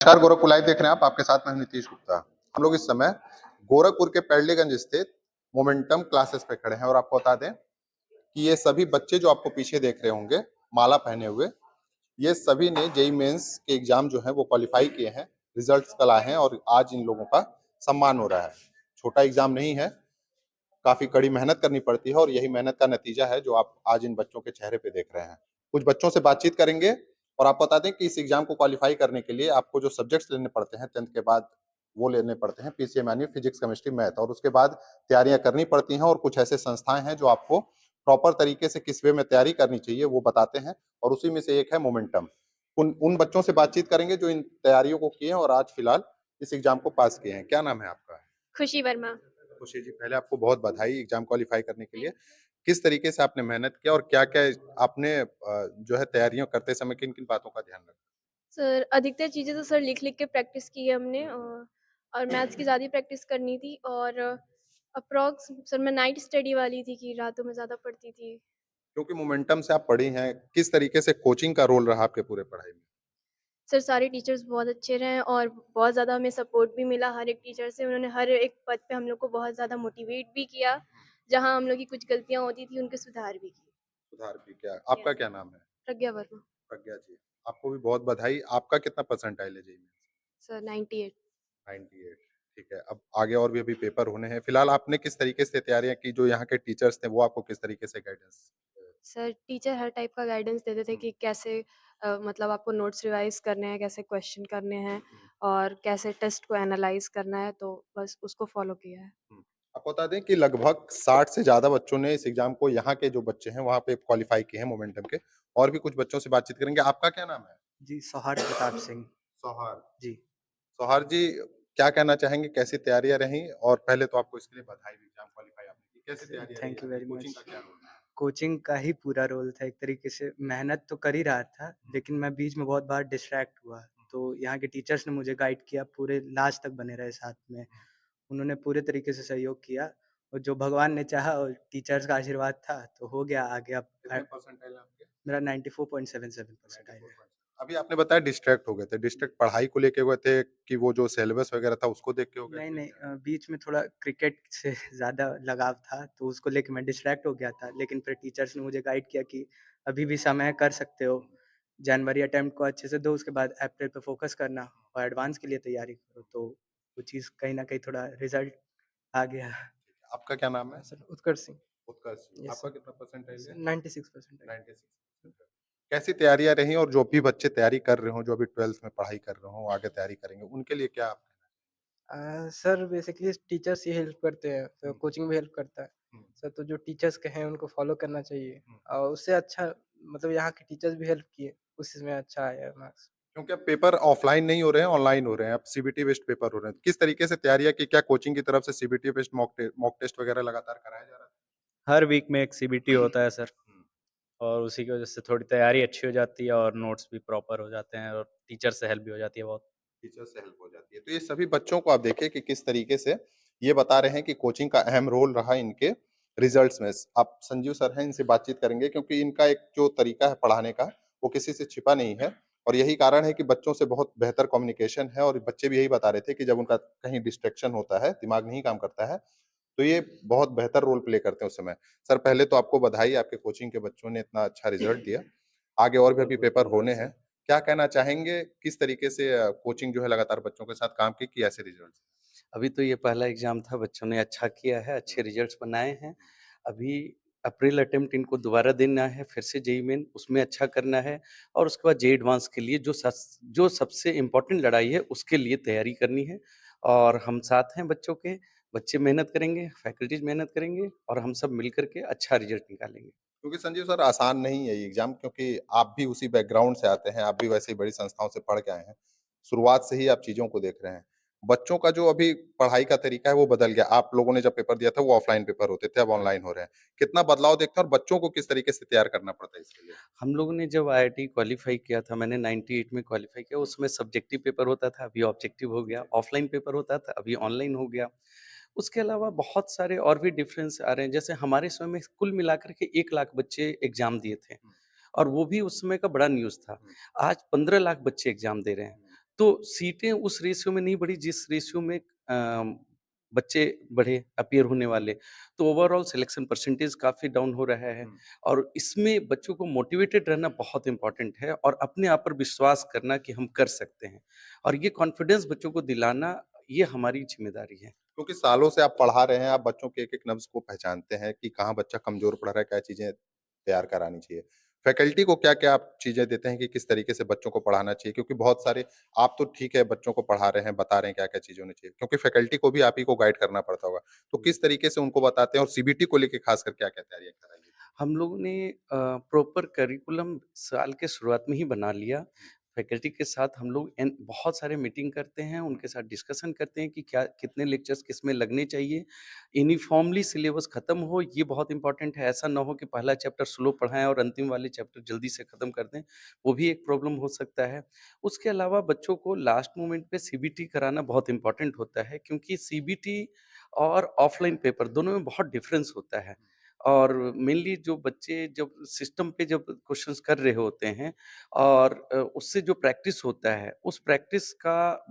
नमस्कार, गोरखपुर लाइव देख रहे हैं आप। आपके साथ मैं हूं नीतीश गुप्ता। हम लोग इस समय गोरखपुर के पैडलीगंज स्थित मोमेंटम क्लासेस पे खड़े हैं और आपको बता दें कि ये सभी बच्चे जो आपको पीछे देख रहे होंगे माला पहने हुए, ये सभी ने जेईई मेंस के एग्जाम जो है वो क्वालिफाई किए हैं। रिजल्ट्स कल आए हैं और आज इन लोगों का सम्मान हो रहा है। छोटा एग्जाम नहीं है, काफी कड़ी मेहनत करनी पड़ती है और यही मेहनत का नतीजा है जो आप आज इन बच्चों के चेहरे पे देख रहे हैं। कुछ बच्चों से बातचीत करेंगे और आपको बता दें कि इस एग्जाम को क्वालिफाई करने के लिए आपको जो सब्जेक्ट्स लेने पड़ते हैं 10th के बाद, वो लेने पड़ते हैं पीसीएम यानी फिजिक्स, केमिस्ट्री, मैथ, और उसके बाद तैयारियां करनी पड़ती हैं और कुछ ऐसे संस्थाएं हैं जो आपको प्रॉपर तरीके से किस वे में तैयारी करनी चाहिए वो बताते हैं और उसी में से एक है मोमेंटम। उन उन बच्चों से बातचीत करेंगे जो इन तैयारियों को किए हैं और आज फिलहाल इस एग्जाम को पास किए हैं। क्या नाम है आपका? खुशी वर्मा। खुशी जी, पहले आपको बहुत बधाई एग्जाम क्वालिफाई करने के लिए। किस तरीके से आपने मेहनत किया और क्या-क्या आपने जो है तैयारियाँ करते समय किन-किन बातों का ध्यान रखा? सर अधिकतर चीज़ें तो सर लिख-लिख के प्रैक्टिस की है हमने और मैथ्स की ज़्यादा प्रैक्टिस करनी थी और अप्रॉक्स सर मैं नाइट स्टडी वाली थी कि रातों में ज़्यादा पढ़ती थी। क्योंकि मोमेंटम से आप पढ़ी हैं, किस तरीके से कोचिंग का रोल रहा आपके पूरे पढ़ाई में? सर सारे टीचर्स बहुत अच्छे रहे और बहुत ज़्यादा हमें सपोर्ट भी मिला हर एक टीचर से। उन्होंने हर एक पद पे हम लोग को बहुत ज़्यादा मोटिवेट भी किया। जहाँ हम लोग की कुछ गलतियाँ होती थी उनके सुधार भी की। सुधार भी किया। आपका यस, क्या नाम है? प्रज्ञा वर्मा। प्रज्ञा जी। आपको भी बहुत बधाई। आपका कितना परसेंटाइल है जेईई में? सर 98। 98। ठीक है। अब आगे और भी अभी पेपर होने हैं। फिलहाल आपने किस तरीके से तैयारियाँ की? जो यहाँ के टीचर्स थे वो आपको किस तरीके से गाइडेंस सर टीचर हर टाइप का गाइडेंस देते थे हुँ, कि कैसे मतलब आपको नोट्स रिवाइज करने हैं, कैसे क्वेश्चन करने हैं हुँ, और कैसे टेस्ट को एनालाइज करना है, तो बस उसको फॉलो किया है। हुँ। आपको बता दें कि लगभग 60 से ज़्यादा बच्चों ने इस एग्ज़ाम को, यहाँ के जो बच्चे हैं वहाँ पे क्वालीफाई किए हैं मोमेंटम के। और भी कुछ बच्चों से बातचीत करेंगे। आपका क्या नाम है? जी, सौहार्द प्रताप सिंह। सौहार्द। जी। सौहार्द जी, क्या कहना चाहेंगे? कैसी तैयारियाँ रहीं? और पहले तो आपको इसके लिए बधाई, एग्ज़ाम क्वालीफाई आपने की। कैसी तैयारियाँ रही थैंक यू आपकी? Very coaching much. का क्या रोल रहा? कोचिंग का ही पूरा रोल था एक तरीके से, मेहनत तो कर ही रहा था, लेकिन मैं बीच में बहुत बार डिस्ट्रैक्ट हुआ। तो यहाँ के टीचर्स ने मुझे गाइड किया, पूरे लास्ट तक बने रहे साथ में। उन्होंने पूरे तरीके से सहयोग किया और जो भगवान ने चाहा और टीचर्स का आशीर्वाद था, तो हो गया आगे। अब कितने परसेंटाइल आपके? मेरा 94.77 परसेंटाइल है। 94%। अभी आपने बताया डिस्ट्रैक्ट हो गए थे। डिस्ट्रैक्ट पढ़ाई को लेके हुए थे कि वो जो सिलेबस वगैरह था उसको देख के हो गए नहीं, थे नहीं, क्या? बीच में थोड़ा क्रिकेट से ज़्यादा लगाव था, तो उसको लेके मैं डिस्ट्रैक्ट हो गया था। लेकिन फिर टीचर्स ने मुझे गाइड किया कि अभी भी समय है, कर सकते हो। जनवरी अटेम्प्ट को अच्छे से दो, उसके बाद अप्रैल पे फ़ोकस करना और एडवांस के लिए तैयारी करो। तो वो चीज़ कहीं न कहीं थोड़ा रिज़ल्ट आ गया। आपका क्या नाम है? सर उत्कर्ष सिंह। उत्कर्ष सिंह। यस आपका सर। कितना परसेंटाइल है? 96 परसेंटाइल। 96%। कैसी तैयारियाँ रहीं और जो भी बच्चे तैयारी कर रहे हों, जो अभी 12th में पढ़ाई कर रहे हों, आगे तैयारी करेंगे, उनके लिए क्या आप सर बेसिकली टीचर्स ही हेल्प करते हैं, तो हुँ, कोचिंग भी हेल्प करता है। हुँ, सर तो जो टीचर्स कहें उनको फॉलो करना चाहिए हुँ। और उससे अच्छा मतलब यहाँ के टीचर्स भी हेल्प किए, उसमें अच्छा आया है मार्क्स। क्योंकि अब पेपर ऑफलाइन नहीं हो रहे हैं, ऑनलाइन हो रहे हैं। अब सीबीटी बेस्ड पेपर हो रहे हैं। किस तरीके से तैयारियाँ की? क्या कोचिंग की तरफ से सीबीटी बेस्ड मॉक टेस्ट वगैरह लगातार कराया जा रहा है? हर वीक में एक सीबीटी होता है सर, हुँ, और उसी की वजह से थोड़ी तैयारी अच्छी हो जाती है और नोट्स भी प्रॉपर हो जाते हैं और टीचर से हेल्प भी हो जाती है बहुत। टीचर से हेल्प हो जाती है। तो ये सभी बच्चों को आप देखिए कि किस तरीके से ये बता रहे हैं कि कोचिंग का अहम रोल रहा इनके रिजल्ट्स में। आप संजीव सर हैं, इनसे बातचीत करेंगे क्योंकि इनका एक जो तरीका है पढ़ाने का, वो किसी से छिपा नहीं है और यही कारण है कि बच्चों से बहुत बेहतर कम्युनिकेशन है और बच्चे भी यही बता रहे थे कि जब उनका कहीं डिस्ट्रैक्शन होता है, दिमाग नहीं काम करता है, तो ये बहुत बेहतर रोल प्ले करते हैं उस समय। सर पहले तो आपको बधाई, आपके कोचिंग के बच्चों ने इतना अच्छा रिज़ल्ट दिया। आगे और भी अभी पेपर होने हैं। क्या कहना चाहेंगे? किस तरीके से कोचिंग जो है लगातार बच्चों के साथ काम की कि ऐसे रिज़ल्ट्स? अभी तो ये पहला एग्ज़ाम था, बच्चों ने अच्छा किया है, अच्छे रिज़ल्ट्स बनाए हैं। अभी अप्रैल अटेम्प्ट इनको दोबारा देना है, फिर से जेईई मेन उसमें अच्छा करना है और उसके बाद जेईई एडवांस के लिए जो सबसे इम्पोर्टेंट लड़ाई है, उसके लिए तैयारी करनी है और हम साथ हैं बच्चों के। बच्चे मेहनत करेंगे, फैकल्टीज़ मेहनत करेंगे और हम सब मिल कर के अच्छा रिज़ल्ट निकालेंगे। क्योंकि संजीव सर आसान नहीं है ये एग्ज़ाम, क्योंकि आप भी उसी बैकग्राउंड से आते हैं, आप भी वैसे ही बड़ी संस्थाओं से पढ़ के आए हैं। शुरुआत से ही आप चीज़ों को देख रहे हैं। बच्चों का जो अभी पढ़ाई का तरीका है वो बदल गया। आप लोगों ने जब पेपर दिया था वो ऑफलाइन पेपर होते थे, अब ऑनलाइन हो रहे हैं। कितना बदलाव देखते हैं और बच्चों को किस तरीके से तैयार करना पड़ता है इसके लिए? हम लोगों ने जब आईआईटी क्वालीफाई किया था, मैंने 98 में क्वालीफाई किया, उसमें सब्जेक्टिव पेपर होता था, अभी ऑब्जेक्टिव हो गया, ऑफलाइन पेपर होता था, अभी ऑनलाइन हो गया। उसके अलावा बहुत सारे और भी डिफरेंस आ रहे हैं, जैसे हमारे समय में कुल मिलाकर के 1 लाख बच्चे एग्ज़ाम दिए थे हुँ, और वो भी उस समय का बड़ा न्यूज़ था। हुँ, आज 15 लाख बच्चे एग्ज़ाम दे रहे हैं। हुँ, तो सीटें उस रेशियो में नहीं बढ़ी जिस रेशियो में बच्चे बढ़े अपीयर होने वाले। तो ओवरऑल सिलेक्शन परसेंटेज काफ़ी डाउन हो रहा है और इसमें बच्चों को मोटिवेटेड रहना बहुत इम्पोर्टेंट है और अपने आप पर विश्वास करना कि हम कर सकते हैं और ये कॉन्फिडेंस बच्चों को दिलाना, ये हमारी ज़िम्मेदारी है। क्योंकि सालों से आप पढ़ा रहे हैं, आप बच्चों के एक-एक नब्ज़ को पहचानते हैं कि कहाँ बच्चा कमज़ोर पड़ रहा है, क्या चीज़ें तैयार करानी चाहिए। फैकल्टी को क्या-क्या आप चीज़ें देते हैं कि किस तरीके से बच्चों को पढ़ाना चाहिए? क्योंकि बहुत सारे आप तो ठीक है बच्चों को पढ़ा रहे हैं, बता रहे हैं क्या-क्या चीज़ें होनी चाहिए, क्योंकि फैकल्टी को भी आप ही को गाइड करना पड़ता होगा। तो किस तरीके से उनको बताते हैं और सीबीटी को लेके खासकर क्या-क्या तैयारियाँ कराई है? हम लोगों ने प्रॉपर करिकुलम साल के शुरुआत में ही बना लिया। फैकल्टी के साथ हम लोग बहुत सारे मीटिंग करते हैं, उनके साथ डिस्कशन करते हैं कि क्या कितने लेक्चर्स किसमें लगने चाहिए। यूनिफ़ॉर्मली सिलेबस ख़त्म हो, ये बहुत इम्पोर्टेंट है। ऐसा ना हो कि पहला चैप्टर स्लो पढ़ाएँ और अंतिम वाले चैप्टर जल्दी से ख़त्म कर दें, वो भी एक प्रॉब्लम हो सकता है। उसके अलावा बच्चों को लास्ट मोमेंट पे सीबीटी कराना बहुत इम्पोर्टेंट होता है क्योंकि सीबीटी और ऑफ़लाइन पेपर दोनों में बहुत डिफ़रेंस होता है। और मेनली जो बच्चे जब सिस्टम पे जब क्वेश्चंस कर रहे होते हैं और उससे जो प्रैक्टिस होता है, उस प्रैक्टिस का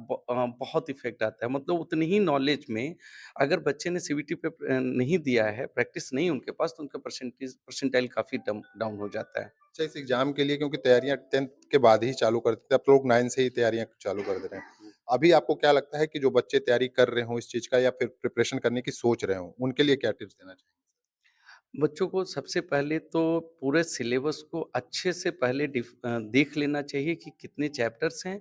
बहुत इफ़ेक्ट आता है। मतलब उतनी ही नॉलेज में अगर बच्चे ने सीबीटी पे नहीं दिया है, प्रैक्टिस नहीं उनके पास, तो उनका परसेंटाइल काफ़ी डाउन हो जाता है। अच्छा इस एग्ज़ाम के लिए क्योंकि तैयारियाँ 10th के बाद ही चालू कर देते हैं, अब तो लोग 9 से ही तैयारियाँ चालू कर दे रहे हैं। अभी आपको क्या लगता है कि जो बच्चे तैयारी कर रहे हों इस चीज़ का या फिर प्रिपरेशन करने की सोच रहे हों, उनके लिए क्या टिप्स देना चाहिए? बच्चों को सबसे पहले तो पूरे सिलेबस को अच्छे से पहले देख लेना चाहिए कि कितने चैप्टर्स हैं।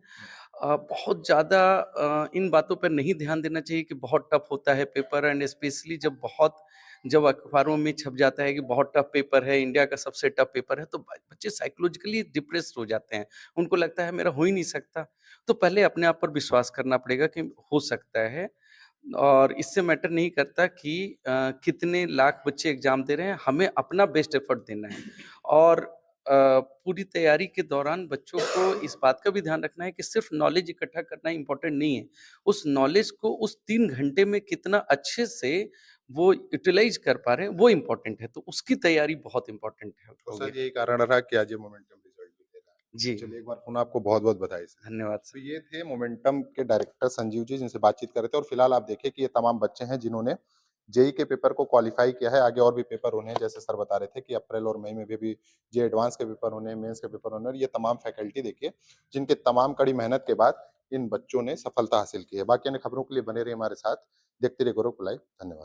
बहुत ज़्यादा इन बातों पर नहीं ध्यान देना चाहिए कि बहुत टफ होता है पेपर एंड स्पेशली जब अखबारों में छप जाता है कि बहुत टफ पेपर है, इंडिया का सबसे टफ पेपर है, तो बच्चे साइकोलॉजिकली डिप्रेस्ड हो जाते हैं। उनको लगता है मेरा हो ही नहीं सकता। तो पहले अपने आप पर विश्वास करना पड़ेगा कि हो सकता है और इससे मैटर नहीं करता कि कितने लाख बच्चे एग्ज़ाम दे रहे हैं, हमें अपना बेस्ट एफर्ट देना है। और पूरी तैयारी के दौरान बच्चों को इस बात का भी ध्यान रखना है कि सिर्फ़ नॉलेज इकट्ठा करना इम्पोर्टेंट नहीं है। उस नॉलेज को उस 3 घंटे में कितना अच्छे से वो यूटिलाइज़ कर पा रहे हैं, वो इम्पोर्टेंट है। तो उसकी तैयारी बहुत इम्पोर्टेंट तो हो शायद गया। यही कारण रहा कि आज ये मोमेंटम रिज़ल्ट भी दे रहा है। जी, चलिए एक बार पुनः आपको बहुत-बहुत बधाई सर। धन्यवाद तो सर। ये थे मोमेंटम के डायरेक्टर संजीव जी जिनसे बातचीत कर रहे थे और फिलहाल आप देखिए कि ये तमाम बच्चे हैं जिन्होंने जेईई के पेपर को क्वालीफाई किया है। आगे और भी पेपर होने हैं जैसे सर बता रहे थे कि अप्रैल और मई में भी अभी जे एडवांस के पेपर होने हैं, मेंस के पेपर होने हैं और ये तमाम फैकल्टी देखिए जिनके तमाम कड़ी मेहनत के बाद इन बच्चों ने सफलता हासिल की है। बाकी अन्य खबरों के लिए बने रहिए हमारे साथ। देखते रहिए गोरखपुर लाइव। धन्यवाद।